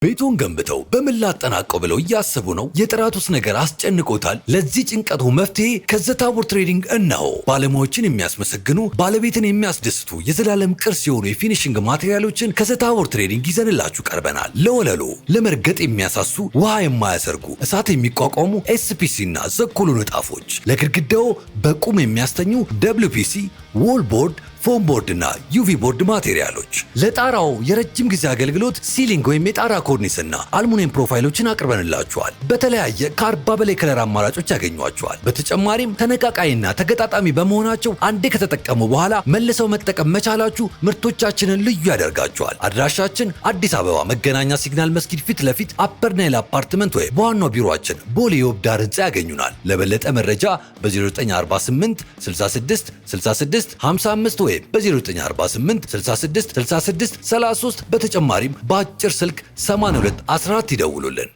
ቤቱን ገንብተው በምን ላጠናቀው ብለው እያሰቡ ነው? የጥራቱስ ነገር አስጨንቆታል? ለዚህ ጭንቀቱ መፍትሄ ከዘታቦር ትሬዲንግ እነሆ። ባለሙያዎችን የሚያስመሰግኑ ባለቤትን የሚያስደስቱ የዘላለም ቅርስ የሆኑ የፊኒሽንግ ማቴሪያሎችን ከዘታቦር ትሬዲንግ ይዘንላችሁ ቀርበናል። ለወለሉ ለመርገጥ የሚያሳሱ ውሃ የማያሰርጉ እሳት የሚቋቋሙ ኤስፒሲ እና ዘኩሉ ንጣፎች፣ ለግድግዳው በቁም የሚያስተኙ WPC ዎል ቦርድ፣ ፎም ቦርድ እና ዩቪ ቦርድ ማቴሪያሎች፣ ለጣራው የረጅም ጊዜ አገልግሎት ሲሊንግ ወይም የጣራ ኮርኒስና አልሙኒየም ፕሮፋይሎችን አቅርበንላችኋል። በተለያየ ከ40 በላይ ከለር አማራጮች ያገኟቸዋል። በተጨማሪም ተነቃቃይና ተገጣጣሚ በመሆናቸው አንዴ ከተጠቀሙ በኋላ መልሰው መጠቀም መቻላችሁ ምርቶቻችንን ልዩ ያደርጋቸዋል። አድራሻችን አዲስ አበባ መገናኛ ሲግናል መስጊድ ፊት ለፊት አፐር ናይል አፓርትመንት ወይም በዋናው ቢሮአችን ቦሌ ዮብዳር ህንፃ ያገኙናል። ለበለጠ መረጃ በ0948 66 66 55 ወይም በ0948 66 66 33 በተጨማሪም በአጭር ስልክ 82 14 ይደውሉልን።